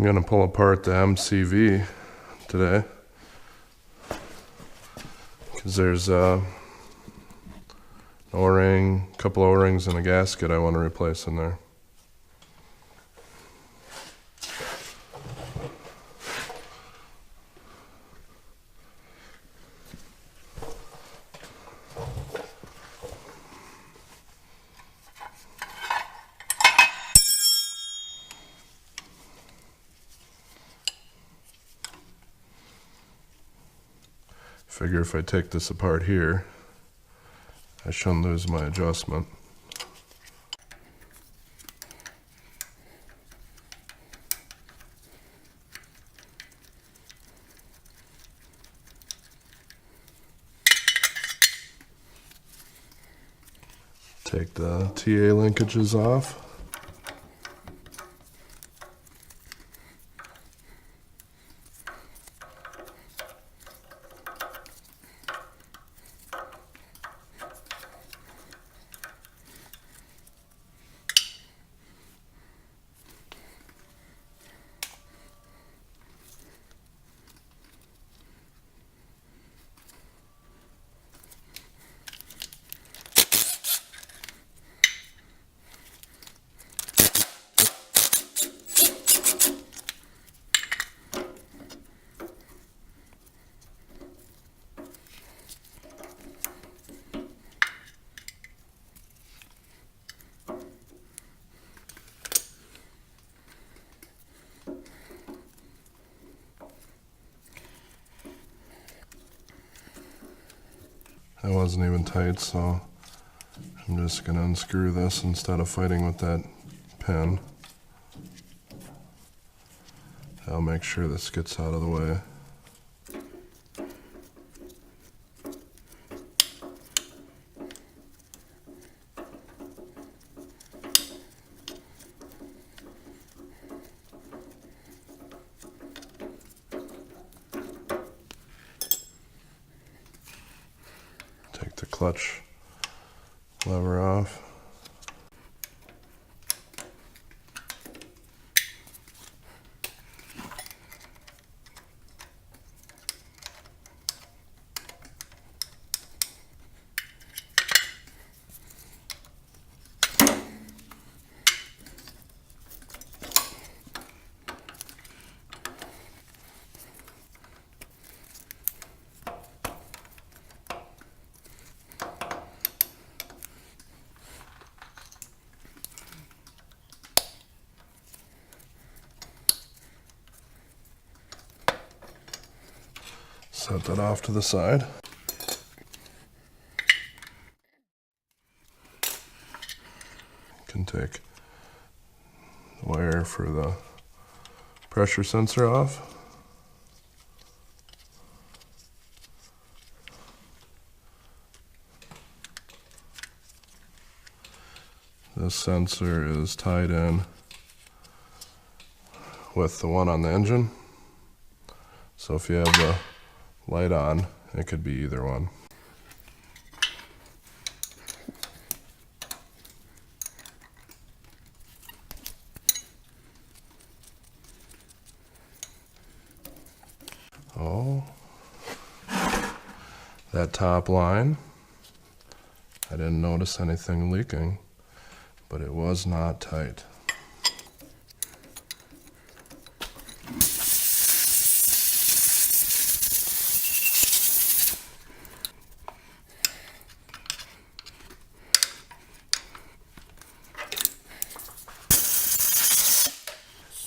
I'm going to pull apart the MCV today because there's an O-ring, a couple O-rings and a gasket I want to replace in there. Figure if I take this apart here, I shouldn't lose my adjustment. Take the TA linkages off. That wasn't even tight, so I'm just going to unscrew this instead of fighting with that pin. I'll make sure this gets out of the way. Take the clutch lever off. Set that off to the side. Can take the wire for the pressure sensor off. This sensor is tied in with the one on the engine. So if you have the light on, it could be either one. Oh, that top line, I didn't notice anything leaking, but it was not tight.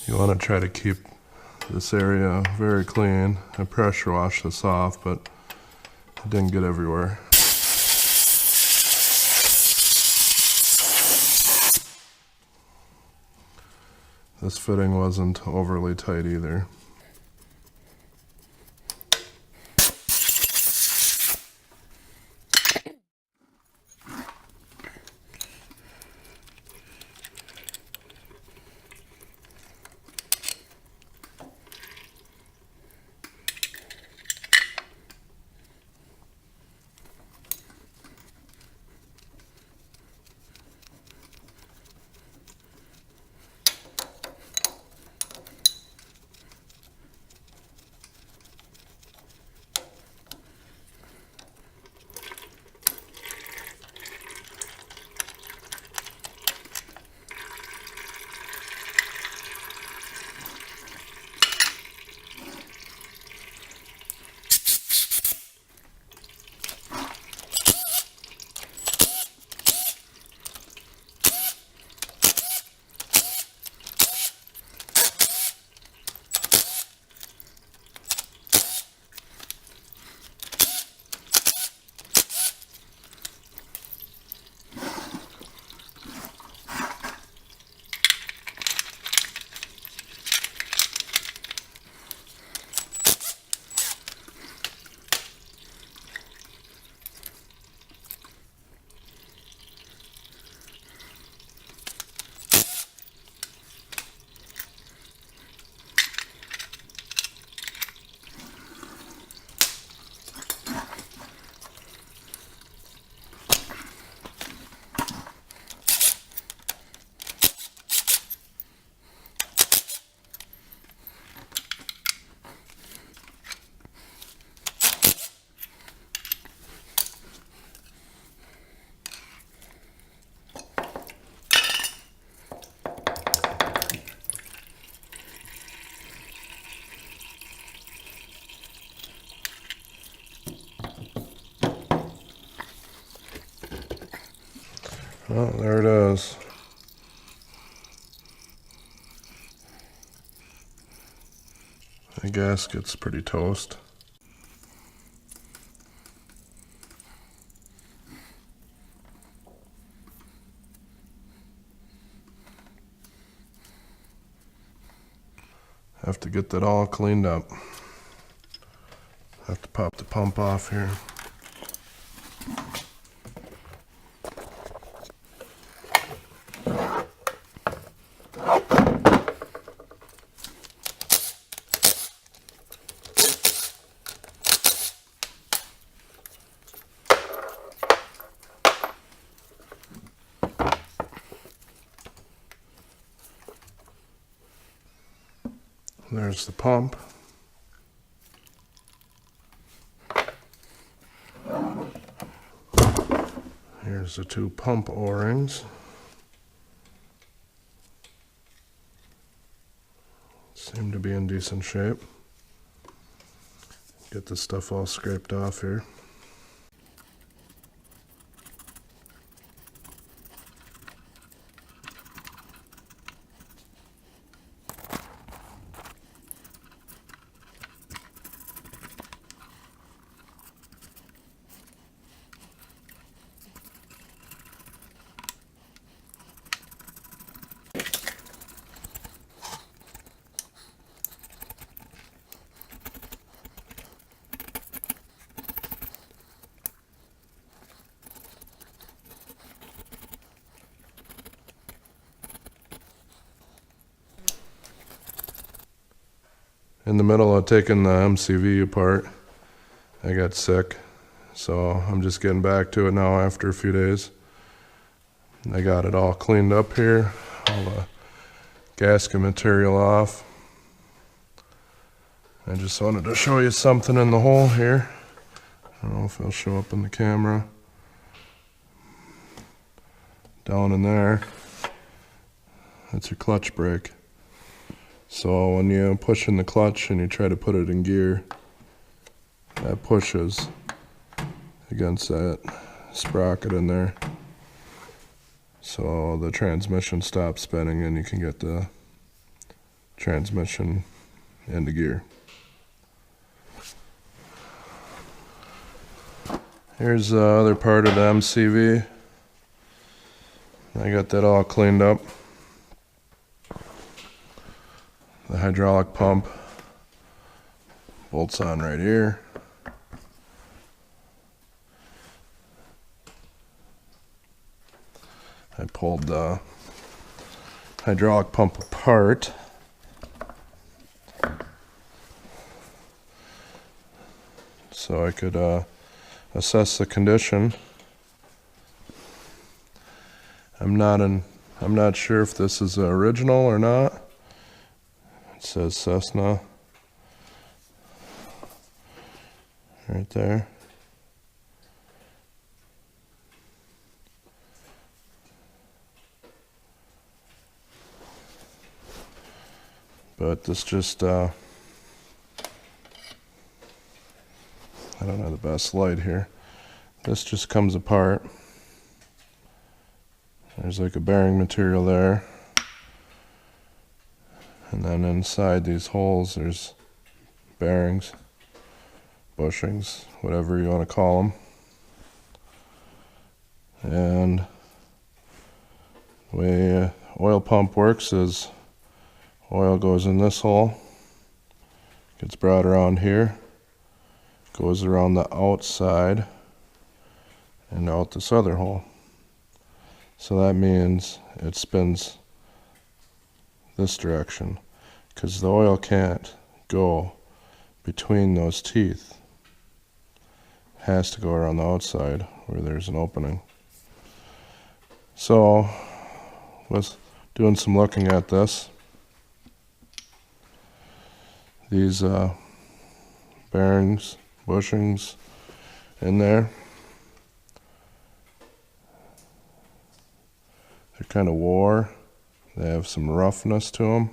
You want to try to keep this area very clean. I pressure washed this off, but it didn't get everywhere. This fitting wasn't overly tight either. Oh, there it is. The gasket's pretty toast. Have to get that all cleaned up. Have to pop the pump off here. There's the pump. Here's the two pump O-rings. Seem to be in decent shape. Get this stuff all scraped off here. In the middle of taking the MCV apart, I got sick, so I'm just getting back to it now after a few days. I got it all cleaned up here, all the gasket material off. I just wanted to show you something in the hole here. I don't know if it'll show up in the camera. Down in there, that's your clutch brake. So when you push in the clutch and you try to put it in gear, that pushes against that sprocket in there. So the transmission stops spinning and you can get the transmission into gear. Here's the other part of the MCV. I got that all cleaned up. The hydraulic pump bolts on right here. I pulled the hydraulic pump apart. So I could assess the condition. I'm not sure if this is the original or not. It says Cessna right there. But this just I don't have the best light here. This just comes apart. There's like a bearing material there. And then inside these holes there's bearings, bushings, whatever you want to call them. And the way oil pump works is oil goes in this hole, gets brought around here, goes around the outside and out this other hole. So that means it spins this direction because the oil can't go between those teeth. It has to go around the outside where there's an opening. So was doing some looking at this. These bearings, bushings in there, they're kind of wore. They have some roughness to them.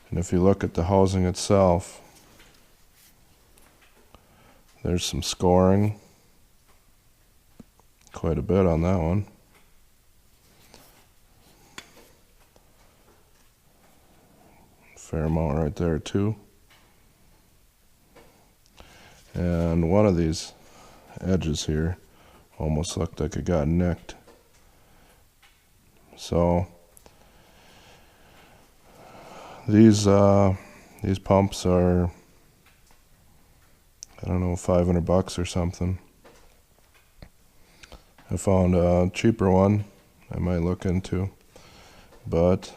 And if you look at the housing itself, there's some scoring, quite a bit on that one. fair amount right there too. And one of these edges here almost looked like it got nicked. So these pumps are, I don't know, $500 or something. I found a cheaper one I might look into, but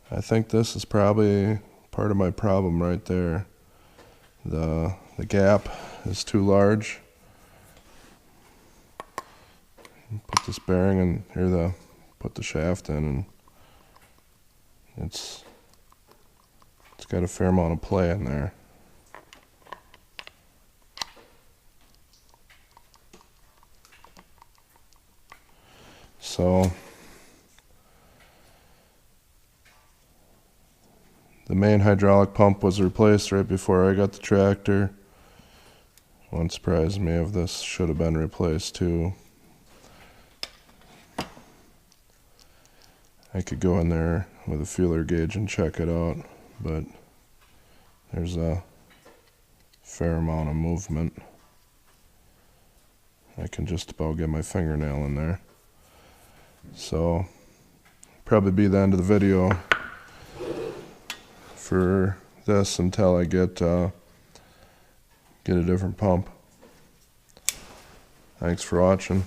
I think this is probably part of my problem right there. The gap is too large. Put this bearing in here, put the shaft in, and it's got a fair amount of play in there. So the main hydraulic pump was replaced right before I got the tractor. Wouldn't surprise me if this should have been replaced too. I could go in there with a feeler gauge and check it out, but there's a fair amount of movement. I can just about get my fingernail in there. So probably be the end of the video for this until I get a different pump. Thanks for watching.